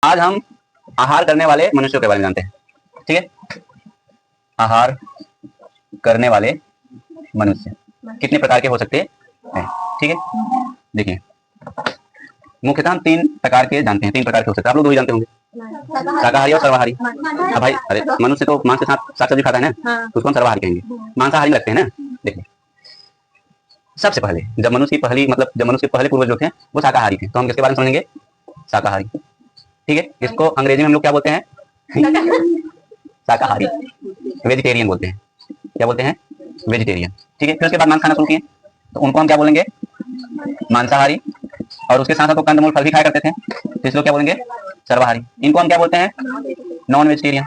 आज हम आहार करने वाले मनुष्यों के बारे में जानते हैं। ठीक है, आहार करने वाले मनुष्य कितने प्रकार के हो सकते हैं। ठीक है, देखिए मुख्यतः हम 3 प्रकार के जानते हैं, 3 प्रकार के हो सकते हैं। आप लोग 2 ही जानते होंगे, शाकाहारी और सर्वाहारी। अब भाई अरे मनुष्य तो मांस के साथ साग सब्जी खाता है ना, तो उसको हम सर्वाहारी कहेंगे, मांसाहारी में रखते हैं ना। देखिए सबसे पहले जब मनुष्य के पहले पूर्वज जो थे वो शाकाहारी थे, तो हम किसके बारे में समझेंगे, शाकाहारी। ठीक है, इसको अंग्रेजी में हम लोग क्या बोलते हैं, शाकाहारी, वेजिटेरियन बोलते हैं। क्या बोलते हैं, वेजिटेरियन। ठीक है, फिर उसके बाद मांस खाना शुरू किए तो उनको हम क्या बोलेंगे, मांसाहारी। और उसके साथ साथ वो कंदमूल फल भी खाया करते थे, तो इसको क्या बोलेंगे, सर्वाहारी। इनको हम क्या बोलते हैं, नॉन वेजिटेरियन,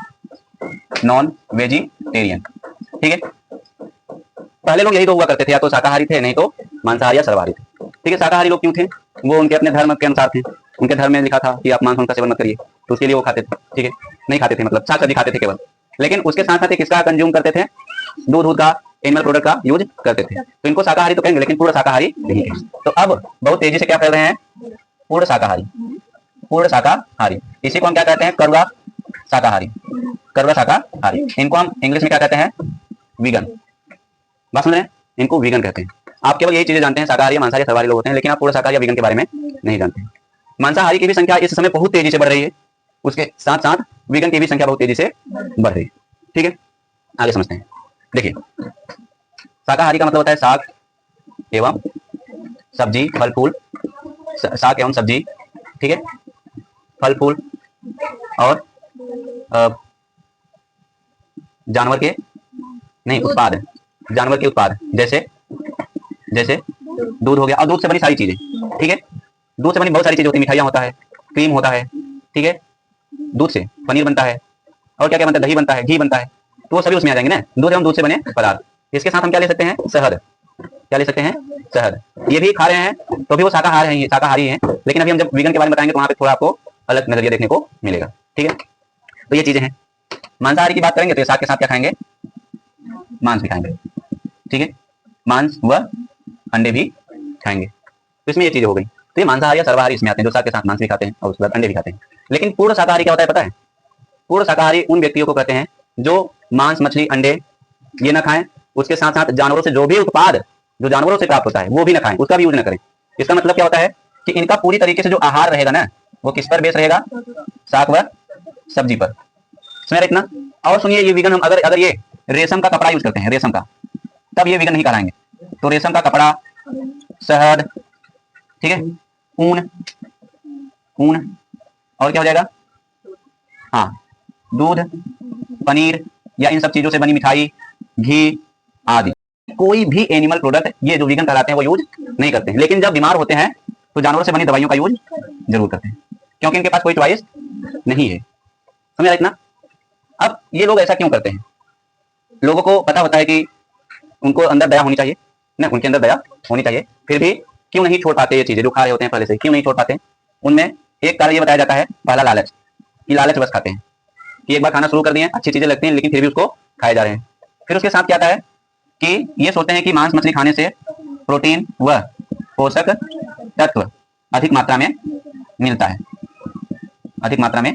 नॉन वेजिटेरियन। ठीक है, पहले लोग यही तो हुआ करते थे, या तो शाकाहारी थे, नहीं तो मांसाहारी या सर्वाहारी थे। ठीक है, शाकाहारी लोग क्यों थे, वो उनके अपने धर्म के अनुसार थे। उनके धर्म में लिखा था कि आप मांस का सेवन मत करिए, तो उसके लिए वो खाते थे। ठीक है, नहीं खाते थे, मतलब साग सब्जी खाते थे केवल। लेकिन उसके साथ साथ किसका कंज्यूम करते थे, दूध का, एनिमल प्रोडक्ट का यूज करते थे। तो इनको शाकाहारी तो कहेंगे, लेकिन पूर्ण शाकाहारी नहीं थे। तो अब बहुत तेजी से क्या कर रहे हैं, पूर्ण शाकाहारी, पूर्ण शाकाहारी। इसी को हम क्या कहते हैं, कड़वा शाकाहारी, कड़वा शाकाहारी। इनको हम इंग्लिश में क्या कहते हैं, वीगन। बात सुन रहे हैं, इनको वीगन कहते हैं। आप केवल यही चीजें जानते हैं, शाकाहारी मांसाहारी सर्वाहारी लोग होते हैं, लेकिन आप पूर्ण शाकाहारी या वीगन के बारे में नहीं जानते। मांसाहारी की भी संख्या इस समय बहुत तेजी से बढ़ रही है, उसके साथ साथ वीगन की भी संख्या बहुत तेजी से बढ़ रही है। ठीक है, आगे समझते हैं। देखिए शाकाहारी का मतलब होता है साग एवं सब्जी, फल फूल, साग एवं सब्जी। ठीक है, फल फूल और जानवर के नहीं उत्पाद, जानवर के उत्पाद, जैसे जैसे दूध हो गया, और दूध से बनी सारी चीजें। ठीक है, दूध से बनी बहुत सारी चीजें होती है, मिठाइयाँ होता है, क्रीम होता है। ठीक है, दूध से पनीर बनता है, और क्या क्या बनता है, दही बनता है, घी बनता है, तो वो सभी उसमें आ जाएंगे ना, दूध एवं दूध से बने पदार्थ। इसके साथ हम क्या ले सकते हैं, शहद। क्या ले सकते हैं, शहद। ये भी खा रहे हैं तो भी वो शाकाहार है, शाकाहारी है। लेकिन अभी हम जब वीगन के बारे में बताएंगे तो वहाँ पे थोड़ा आपको अलग नजरिया देखने को मिलेगा। ठीक है, तो ये चीजें हैं। मांसाहारी की बात करेंगे तो साग के साथ क्या खाएंगे, मांस भी खाएंगे। ठीक है, मांस व अंडे भी खाएंगे। तो इसमें ये चीजें हो गई। तो ये मांसाहारी या सर्वाहारी इसमें आते हैं, जो साग के साथ मांस भी खाते हैं और उसके बाद अंडे भी खाते हैं। लेकिन पूर्ण शाकाहारी क्या होता है पता है, पूर्ण शाकाहारी उन व्यक्तियों को कहते हैं जो मांस, मछली, अंडे ये ना खाएं, उसके साथ साथ जानवरों से जो भी उत्पाद जो जानवरों से प्राप्त होता है वो भी ना खाएं, उसका भी यूज ना करें। इसका मतलब क्या होता है कि इनका पूरी तरीके से जो आहार रहेगा ना, वो किस पर बेस रहेगा, साग व सब्जी पर। समझ इतना। और सुनिए, ये वीगन हम अगर ये रेशम का कपड़ा यूज करते हैं, रेशम का, तब ये वीगन नहीं कहलाएंगे। तो रेशम का कपड़ा, शहद, ठीक है, ऊन, ऊन, और क्या हो जाएगा, हाँ, दूध, पनीर या इन सब चीजों से बनी मिठाई, घी आदि, कोई भी एनिमल प्रोडक्ट ये जो वीगन कहलाते हैं वो यूज नहीं करते हैं। लेकिन जब बीमार होते हैं तो जानवरों से बनी दवाइयों का यूज जरूर करते हैं, क्योंकि इनके पास कोई चॉइस नहीं है। समझ इतना। अब ये लोग ऐसा क्यों करते हैं, लोगों को पता होता है कि उनको अंदर दया होनी चाहिए ना, उनके अंदर दया होनी चाहिए, फिर भी क्यों नहीं छोड़ पाते ये चीजें जो खा रहे होते हैं पहले से, क्यों नहीं छोड़ पाते। उनमें एक कारण ये बताया जाता है, पहला लालच, कि लालच बस खाते हैं कि एक बार खाना शुरू कर दिए, अच्छी चीजें लगती हैं लेकिन फिर भी उसको खाए जा रहे हैं। फिर उसके साथ क्या आता है कि ये सोचते हैं कि मांस मछली खाने से प्रोटीन व पोषक तत्व अधिक मात्रा में मिलता है, अधिक मात्रा में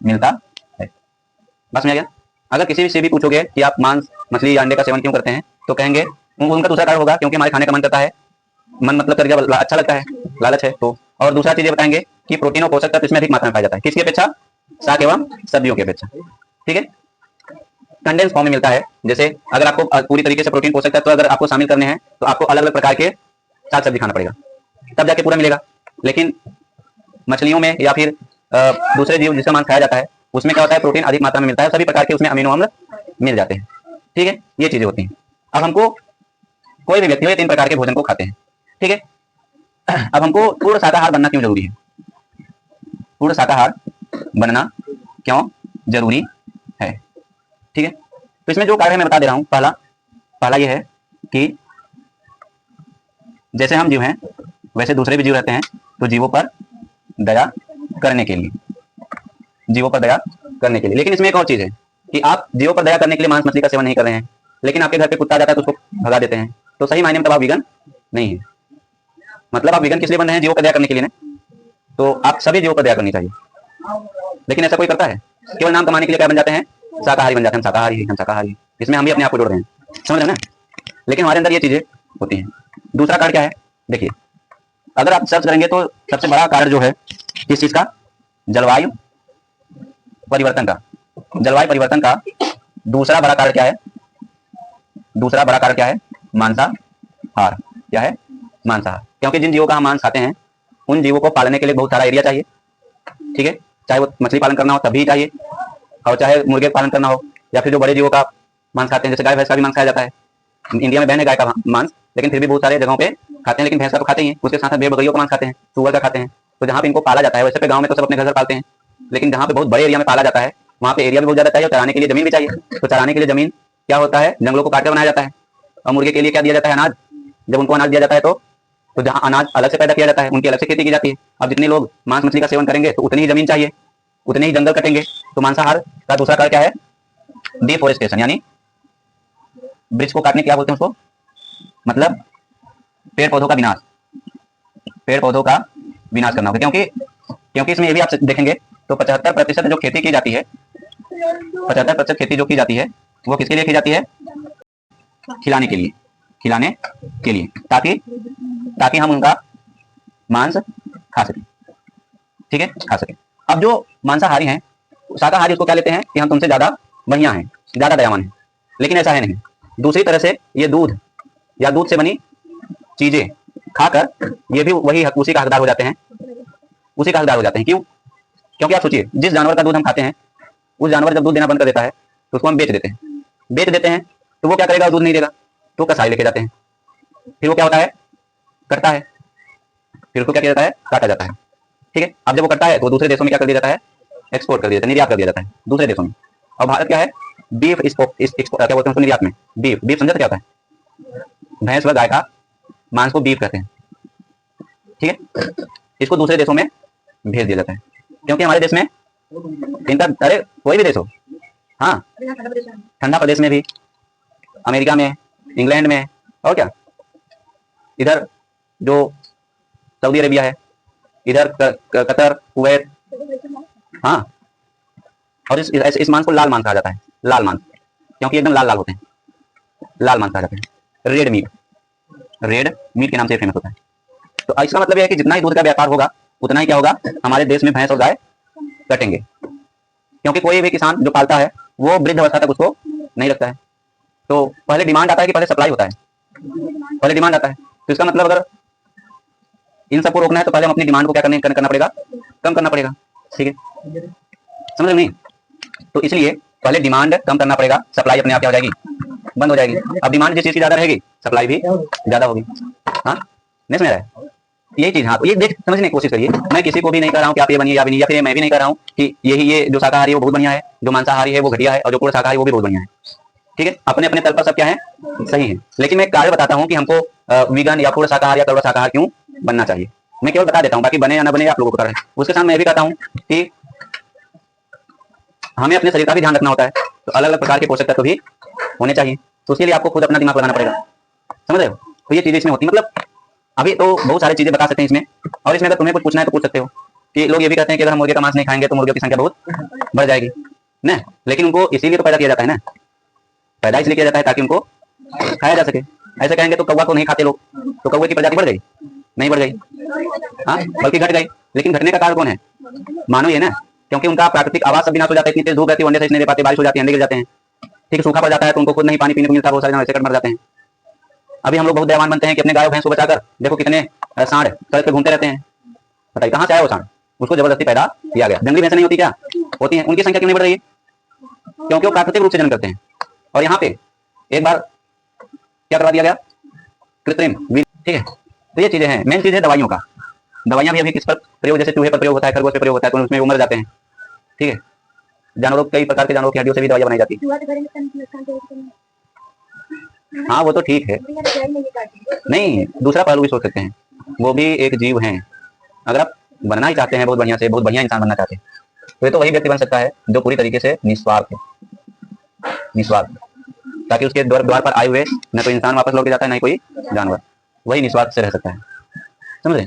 मिलता है। बस समझ गया। अगर किसी से भी पूछोगे कि आप मांस, मछली या अंडे का सेवन क्यों करते हैं, तो कहेंगे उनका दूसरा कारण होगा क्योंकि हमारे खाने का मन करता है, मन मतलब करके अच्छा लगता है, लालच है। तो और दूसरा चीज बताएंगे कि प्रोटीन और पोषक तत्व इसमें अधिक मात्रा में पाया जाता है, किसकी अपेक्षा, साग एवं सब्जियों की अपेक्षा। ठीक है, कंडेंस फॉर्म में मिलता है। जैसे अगर आपको पूरी तरीके से प्रोटीन पोषक तत्व अगर आपको शामिल करने हैं तो आपको अलग अलग प्रकार के साग सब्जी खाना पड़ेगा, तब जाके पूरा मिलेगा। लेकिन मछलियों में या फिर दूसरे जीव जिसका मांस खाया जाता है उसमें क्या होता है, प्रोटीन अधिक मात्रा में मिलता है, सभी प्रकार के उसमें अमीनो अम्ल मिल जाते हैं। ठीक है, ये चीजें होती हैं। अब हमको कोई भी व्यक्ति हो, ये 3 प्रकार के भोजन को खाते हैं। ठीक है, अब हमको पूर्ण शाकाहार बनना क्यों जरूरी है, पूर्ण शाकाहार बनना क्यों जरूरी है। ठीक है, तो इसमें जो कार्य मैं बता दे रहा हूं, पहला यह है कि जैसे हम जीव हैं वैसे दूसरे भी जीव रहते हैं, तो जीवों पर दया करने के लिए, जीवों पर दया करने के लिए। लेकिन इसमें एक और चीज है कि आप जीवों पर दया करने के लिए मांस मछली का सेवन नहीं कर रहे हैं, लेकिन आपके घर पे कुत्ता जाता है तो उसको भगा देते हैं, तो सही मायने में तब आप वीगन नहीं है। मतलब आप वीगन किस लिए बन रहे हैं, जीवों पर दया करने के लिए ना। तो आप सभी जीवों पर दया करनी चाहिए। लेकिन ऐसा कोई करता है? केवल नाम कमाने के लिए क्या बन जाते हैं? शाकाहारी बन जाते हैं, हम शाकाहारी हम शाकाहारी। इसमें हम भी अपने आप को जोड़ रहे हैं, समझ रहे हैं ना? लेकिन हमारे अंदर ये चीजें होती हैं। दूसरा कारण क्या है? देखिए, अगर आप सर्च करेंगे तो सबसे बड़ा कारण जो है किस चीज का? जलवायु परिवर्तन का। जलवायु परिवर्तन का दूसरा बड़ा कारण क्या है? दूसरा बड़ा कारण क्या है? मांसाहार। क्या है? मांसाहार। क्योंकि जिन जीवों का हम मांस खाते हैं उन जीवों को पालने के लिए बहुत सारा एरिया चाहिए, ठीक है? चाहे वो मछली पालन करना हो तब भी चाहिए, और चाहे मुर्गे पालन करना हो, या फिर जो बड़े जीवों का मांस खाते हैं, जैसे गाय भैंस का भी मांस खाया जाता है। इंडिया में बैन है गाय का मांस, लेकिन फिर भी बहुत सारे जगहों पे खाते हैं। लेकिन भैंस का तो खाते ही हैं, उसके साथ भेड़ बकरियों का मांस खाते हैं, सुअर का खाते हैं। तो जहाँ पे इनको पाला जाता है, वैसे पे गाँव में तो सब अपने घर पालते हैं, लेकिन जहाँ पे बहुत बड़े एरिया में पाला जाता है वहाँ पे एरिया भी बहुत ज्यादा चाहिए और चराने के लिए जमीन भी चाहिए। तो चराने के लिए जमीन क्या होता है? जंगलों को काटकर बनाया जाता है। और मुर्गे के लिए क्या दिया जाता है? अनाज। जब उनको अनाज दिया जाता है तो जहाँ अनाज अलग से पैदा किया जाता है उनकी अलग से खेती की जाती है। अब जितने लोग मांस मछली का सेवन करेंगे तो उतनी ही जमीन चाहिए, उतने ही जंगल कटेंगे। तो मांसाहार का दूसरा कारण क्या है? डिफोरेस्टेशन, यानी वृक्ष को काटने, क्या बोलते हैं उसको? मतलब पेड़ पौधों का विनाश, पेड़ पौधों का विनाश करना होगा। क्योंकि इसमें ये भी आप देखेंगे तो 75% जो खेती की जाती है, 75% खेती जो की जाती है वो किसके लिए की जाती है? खिलाने के लिए, खिलाने के लिए, ताकि हम उनका मांस खा सकें, ठीक है? खा सकें। अब जो मांसाहारी हैं, शाकाहारी उसको क्या लेते हैं कि हम तुमसे ज्यादा बढ़िया हैं, ज्यादा दयावान हैं, लेकिन ऐसा है नहीं। दूसरी तरह से ये दूध या दूध से बनी चीजें खाकर ये भी वही उसी का हकदार हो जाते हैं, उसी का हकदार हो जाते हैं। क्यों? क्योंकि आप सोचिए, जिस जानवर का दूध हम खाते हैं उस जानवर जब दूध देना बंद कर देता है तो उसको हम बेच देते हैं। बेच देते हैं तो वो क्या करेगा? दूध नहीं देगा, तो कसाई लेके जाते हैं। फिर वो क्या होता है? कटता है। फिर उसको क्या किया जाता है? काटा जाता है, ठीक है? अब जब वो कटता है तो दूसरे देशों में क्या कर दिया जाता है? एक्सपोर्ट कर दिया जाता है, निर्यात कर दिया जाता है दूसरे देशों में। और भारत क्या है? बीफ क्या बोलते हैं उसको? निर्यात में बीफ। बीफ समझते क्या होता है? भैंस व गाय का मांस को बीफ कहते हैं, ठीक है? इसको दूसरे देशों में भेज दिया जाता है, क्योंकि हमारे देश में इनका, अरे कोई भी देश हो, हाँ, ठंडा प्रदेश में भी, अमेरिका में, इंग्लैंड में, और क्या, इधर जो सऊदी अरेबिया है, इधर कतर, कुवैत, हाँ। और इस मांस को लाल मांस कहा जाता है, लाल मांस, क्योंकि एकदम लाल लाल होते हैं, लाल मांस कहा जाता है। रेड मीट, रेड मीट के नाम से फेमस होता है। तो इसका मतलब यह है कि जितना ही दूध का व्यापार होगा उतना ही क्या होगा? हमारे देश में भैंस और गाय कटेंगे, क्योंकि कोई भी किसान जो पालता है वो वृद्ध अवस्था तक उसको नहीं रखता है। तो पहले डिमांड आता है कि पहले सप्लाई होता है, पहले डिमांड आता है। तो इसका मतलब अगर इन सबको रोकना है तो पहले हम अपनी डिमांड को क्या करना पड़ेगा? कम करना पड़ेगा, ठीक है? समझ नहीं? तो इसलिए पहले डिमांड कम करना पड़ेगा, सप्लाई अपने आप क्या हो जाएगी? बंद हो जाएगी। अब डिमांड जिस चीज की ज्यादा रहेगी सप्लाई भी ज्यादा होगी, हाँ, नहीं समझ रहा है? यही चीज, हाँ, ये देख समझने की कोशिश करिए। मैं किसी को भी नहीं कर रहा हूँ कि आप ये बनिए या बनिए, या फिर मैं भी नहीं कर रहा हूँ कि ये जो शाकाहारी है वो बहुत बढ़िया है, जो मांसाहारी है वो घटिया है, और जो पूर्ण शाकाहारी वो भी बहुत बढ़िया है, ठीक है? अपने अपने तल पर सब क्या है? सही है। लेकिन मैं कार्य बताता हूँ कि हमको वीगन या पूर्ण शाकाहारी या कड़वा शाकाहार क्यों बनना चाहिए। मैं केवल बता देता हूँ, बाकी बने या ना बने आप लोगों को पता है। उसके साथ मैं भी कहता हूँ कि हमें अपने शरीर का भी ध्यान रखना होता है, तो अलग अलग प्रकार के पोषक तत्व भी होने चाहिए। तो उसके लिए आपको खुद अपना दिमाग लगाना पड़ेगा, समझ रहे हो? तो ये चीजें इसमें होती है। मतलब अभी तो बहुत सारी चीजें बता सकते हैं इसमें, और इसमें अगर तुम्हें कुछ पूछना है तो पूछ सकते हो। कि लोग ये भी कहते हैं कि अगर हम मुर्गे का मांस नहीं खाएंगे तो मुर्गियों की संख्या बहुत बढ़ जाएगी ना, लेकिन उनको इसीलिए तो पैदा किया जाता है ना, पैदा इसलिए किया जाता है ताकि उनको खाया जा सके। ऐसे कहेंगे तो कौवा को नहीं खाते लोग, तो कौवे की प्रजाति बढ़ गई? नहीं बढ़ गई, हाँ, बल्कि घट गई। लेकिन घटने का कारण कौन है? मानव ही है ना, क्योंकि उनका प्राकृतिक आवास सब विनाश हो जाता है। इतनी तेज धूप रहती है, अंडे से नहीं दे पाते, बारिश हो जाती है, अंडे गिर जाते हैं, ठीक है, सूखा पड़ जाता है, तो उनको खुद नहीं पानी पीने को मिलता, बहुत सारे जानवर ऐसे कट मर जाते हैं। अभी हम लोग बहुत दयावान बनते हैं कि अपने गाय भैंस को बचाकर, देखो कितने सांड सड़क पे घूमते रहते हैं। बताइए कहाँ से आया वो सांड? उसको जबरदस्ती पैदा किया गया। जंगली भैंस नहीं होती क्या? होती है। उनकी संख्या क्यों नहीं बढ़ रही है? क्योंकि वो प्राकृतिक रूप से जन्म करते हैं। और यहाँ पे एक बार क्या करवा दिया गया? कृत्रिम, ठीक है? तो ये चीजें हैं। मेन चीज है दवाइयों का। दवाइयां भी अभी किस पर प्रयोग? जैसे चूहे पर प्रयोग होता है, खरगोश पर प्रयोग होता है, तो उसमें वो मर जाते हैं, ठीक है? जानवरों, कई प्रकार के जानवरों की हड्डियों से भी दवाइयां बनाई जाती है। हाँ वो तो ठीक है, नहीं, दूसरा पहलू भी सोच सकते हैं, वो भी एक जीव हैं। अगर आप बनना ही चाहते हैं बहुत बढ़िया से, बहुत बढ़िया इंसान बनना चाहते हैं, तो ये तो वही व्यक्ति बन सकता है जो पूरी तरीके से निस्वार्थ है, निस्वार्थ, ताकि उसके द्वार पर आए हुए न तो इंसान वापस लौट के जाता है, न कोई जानवर, वही निस्वार्थ से रह सकता है, समझ रहे?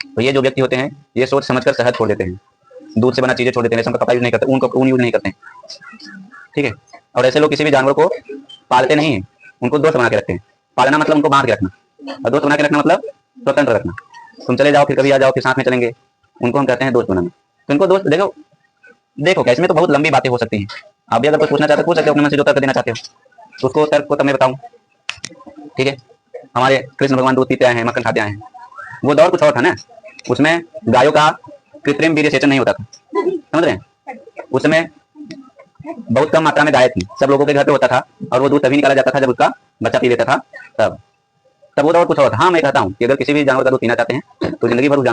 तो ये जो व्यक्ति होते हैं ये सोच समझकर शहद छोड़ देते हैं, दूध से बना चीजें छोड़ देते हैं, रेशम का कपड़ा यूज नहीं करते, ऊन यूज नहीं करते हैं, ठीक है। और ऐसे लोग किसी भी जानवर को पालते नहीं है, उनको दोस्त बना के रखते हैं। पालना मतलब उनको बांध के रखना, और दोस्त बना के रखना मतलब स्वतंत्र रखना। तुम चले जाओ फिर कभी आ जाओ, फिर साथ में चलेंगे, उनको हम कहते हैं दोस्त बनाना। तो इनको दोस्त देखो क्या, इसमें तो बहुत लंबी बातें हो सकती हैं। आप भी अगर कुछ पूछना चाहते हो पूछ सकते हो, अपने मन से जो तर्क देना चाहते हो तो उसको तर्क को तब मैं बताऊं, ठीक है। हमारे कृष्ण भगवान दूध पीते आए हैं, मक्खन खाते आए हैं, वो दौर कुछ और था ना। उसमें गायों का कृत्रिम वीर्य सेचन नहीं होता था, समझ रहे हैं। उस समय बहुत कम मात्रा में गाय थी, सब लोगों के घर पे होता था, और वो दूध तभी निकाला जाता था जब उसका बच्चा पी लेता था, तब वो दौर कुछ और था। हाँ, मैं कहता हूँ कि अगर किसी भी जानवर का दूध पीना चाहते हैं तो जिंदगी भर उस जानवर